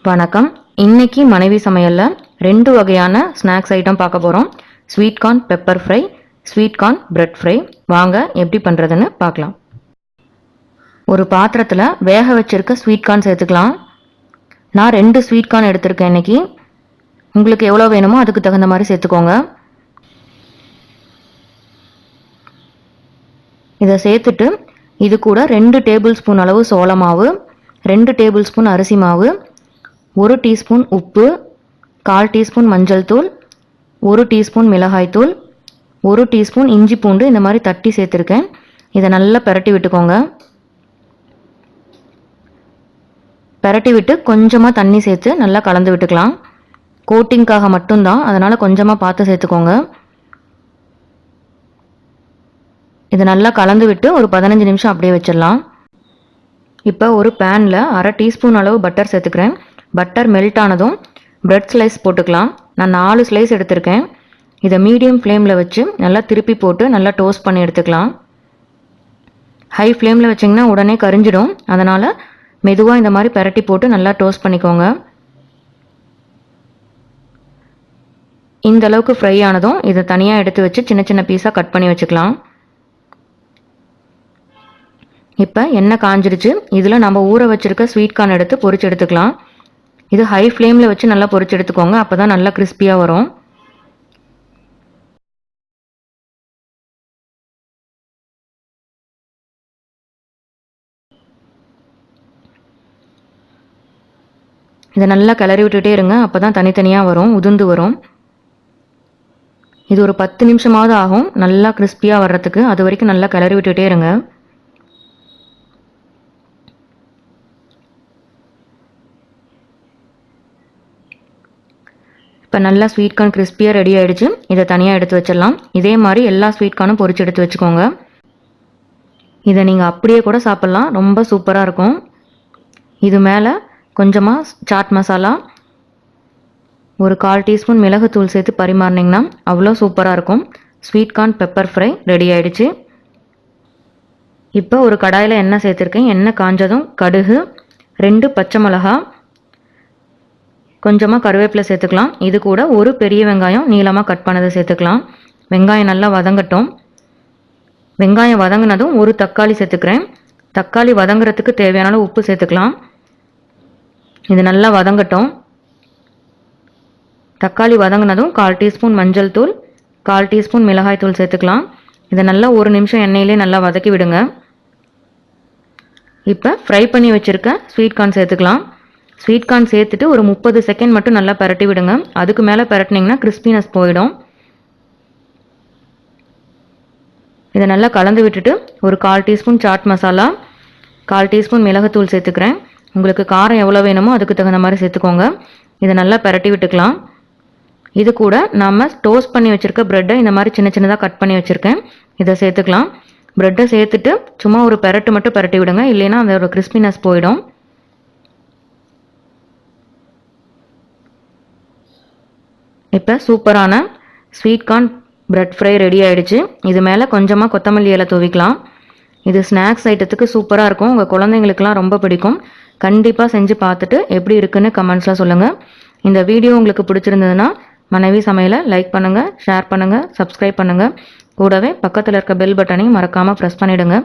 வணக்கம். இன்னைக்கு மனைவி சமையல்ல 2 வகையான ஸ்நாக்ஸ் ஐட்டம் பார்க்க போறோம். Sweet corn pepper fry, sweet corn bread fry. வாங்க எப்படி பண்றதுன்னு பார்க்கலாம். ஒரு பாத்திரத்துல வேக வச்சிருக்க ஸ்வீட் கார்ன் சேர்த்துக்கலாம். நான் 2 ஸ்வீட் கார்ன் எடுத்திருக்கேன் இன்னைக்கு. உங்களுக்கு எவ்வளோ வேணுமோ அதுக்கு தகுந்த மாதிரி சேர்த்துக்கோங்க. இதை சேர்த்துட்டு இது கூட 2 டேபிள் ஸ்பூன் அளவு சோள மாவு, 2 டேபிள் ஸ்பூன் அரிசி மாவு, 1 டீஸ்பூன் உப்பு, 1/4 டீஸ்பூன் மஞ்சள் தூள், 1 டீஸ்பூன் மிளகாய் தூள், 1 டீஸ்பூன் இஞ்சி பூண்டு இந்த மாதிரி தட்டி சேர்த்துருக்கேன். இதை நல்லா பிரட்டி விட்டுக்கோங்க. பிரட்டி விட்டு கொஞ்சமாக தண்ணி சேர்த்து நல்லா கலந்து விட்டுக்கலாம். கோட்டிங்காக மட்டும்தான், அதனால் கொஞ்சமாக பார்த்து சேர்த்துக்கோங்க. இதை நல்லா கலந்து விட்டு ஒரு 15 நிமிஷம் அப்படியே வச்சிடலாம். இப்போ ஒரு பேனில் 1/2 டீஸ்பூன் அளவு பட்டர் சேர்த்துக்கிறேன். பட்டர் மெல்ட் ஆனதும் பிரெட் ஸ்லைஸ் போட்டுக்கலாம். நான் 4 ஸ்லைஸ் எடுத்திருக்கேன். இதை மீடியம் ஃப்ளேமில் வச்சு நல்லா திருப்பி போட்டு நல்லா டோஸ்ட் பண்ணி எடுத்துக்கலாம். ஹை ஃப்ளேமில் வச்சிங்கன்னா உடனே கரிஞ்சிடும். அதனால் மெதுவாக இந்த மாதிரி பிரட்டி போட்டு நல்லா டோஸ்ட் பண்ணிக்கோங்க. இந்த அளவுக்கு ஃப்ரை ஆனதும் இதை தனியாக எடுத்து வச்சு சின்ன சின்ன பீஸாக கட் பண்ணி வச்சுக்கலாம். இப்போ எண்ணெய் காஞ்சிருச்சு. இதில் நம்ம ஊற வச்சிருக்க ஸ்வீட் கார்ன் எடுத்து பொரிச்சு எடுத்துக்கலாம். இது ஹை ஃப்ளேமில் வச்சு நல்லா பொரிச்சு எடுத்துக்கோங்க. அப்போ தான் நல்லா கிறிஸ்பியாக வரும். இதை நல்லா கிளறி விட்டுட்டே இருங்க. அப்போ தான் தனித்தனியாக வரும், உதிர்ந்து வரும். இது ஒரு 10 நிமிஷமாவது ஆகும் நல்லா கிறிஸ்பியாக வர்றதுக்கு. அது வரைக்கும் நல்லா கிளறி விட்டுட்டே இருங்க. இப்போ நல்லா ஸ்வீட் கார்ன் கிறிஸ்பியாக ரெடி ஆகிடுச்சு. இதை தனியாக எடுத்து வச்சிடலாம். இதே மாதிரி எல்லா ஸ்வீட் கார்னும் பொரிச்சு எடுத்து வச்சுக்கோங்க. இதை நீங்கள் அப்படியே கூட சாப்பிட்லாம், ரொம்ப சூப்பராக இருக்கும். இது மேலே கொஞ்சமாக சாட் மசாலா, ஒரு 1/4 டீஸ்பூன் மிளகுத்தூள் சேர்த்து பரிமாறினீங்கன்னா அவ்வளோ சூப்பராக இருக்கும். Sweet corn pepper fry ready ஆகிடுச்சு. இப்போ ஒரு கடாயில் எண்ணெய் சேர்த்துருக்கேன். எண்ணெய் காஞ்சதும் கடுகு, 2 பச்சை மிளகா, கொஞ்சமாக கருவேப்பிலை சேர்த்துக்கலாம். இது கூட ஒரு பெரிய வெங்காயம் நீளமாக கட் பண்ணதை சேர்த்துக்கலாம். வெங்காயம் நல்லா வதங்கட்டும். வெங்காயம் வதங்கினதும் ஒரு தக்காளி சேர்த்துக்கிறேன். தக்காளி வதங்குறதுக்கு தேவையான உப்பு சேர்த்துக்கலாம். இது நல்லா வதங்கட்டும். தக்காளி வதங்கினதும் 1/4 டீஸ்பூன் மஞ்சள் தூள், 1/4 டீஸ்பூன் மிளகாய் தூள் சேர்த்துக்கலாம். இதை நல்லா 1 நிமிஷம் எண்ணெயிலே நல்லா வதக்கி விடுங்க. இப்போ ஃப்ரை பண்ணி வச்சுருக்க ஸ்வீட் கார்ன் சேர்த்துக்கலாம். ஸ்வீட் கார்ன் சேர்த்துட்டு ஒரு 30 செகண்ட் மட்டும் நல்லா பரட்டி விடுங்க. அதுக்கு மேலே பரட்டினீங்கன்னா கிறிஸ்பினஸ் போயிடும். இதை நல்லா கலந்து விட்டுட்டு ஒரு 1/4 டீஸ்பூன் சாட் மசாலா, 1/4 டீஸ்பூன் மிளகுத்தூள் சேர்த்துக்கிறேன். உங்களுக்கு காரம் எவ்வளோ வேணுமோ அதுக்கு தகுந்த மாதிரி சேர்த்துக்கோங்க. இதை நல்லா பரட்டி விட்டுக்கலாம். இது கூட நாம் டோஸ்ட் பண்ணி வச்சுருக்க ப்ரெட்டை இந்த மாதிரி சின்ன சின்னதாக கட் பண்ணி வச்சுருக்கேன். இதை சேர்த்துக்கலாம். ப்ரெட்டை சேர்த்துட்டு சும்மா ஒரு பெரட்டு மட்டும் பரட்டி விடுங்க, இல்லைன்னா அதோட கிறிஸ்பினஸ் போயிடும். இப்போ சூப்பரான sweet corn bread fry ready ஆகிடுச்சு. இது மேலே கொஞ்சமாக கொத்தமல்லி இலை தூவிக்கலாம். இது ஸ்நாக்ஸ் ஐட்டத்துக்கு சூப்பராக இருக்கும். உங்கள் குழந்தைங்களுக்குலாம் ரொம்ப பிடிக்கும். கண்டிப்பாக செஞ்சு பார்த்துட்டு எப்படி இருக்குன்னு கமெண்ட்ஸில் சொல்லுங்கள். இந்த வீடியோ உங்களுக்கு பிடிச்சிருந்ததுன்னா மனைவி சமையலை லைக் பண்ணுங்கள், ஷேர் பண்ணுங்கள், சப்ஸ்கிரைப் பண்ணுங்கள். கூடவே பக்கத்தில் இருக்க பெல் பட்டனையும் மறக்காமல் ப்ரெஸ் பண்ணிவிடுங்க.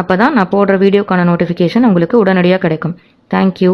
அப்போ தான் நான் போடுற வீடியோக்கான நோட்டிஃபிகேஷன் உங்களுக்கு உடனடியாக கிடைக்கும். தேங்க்யூ.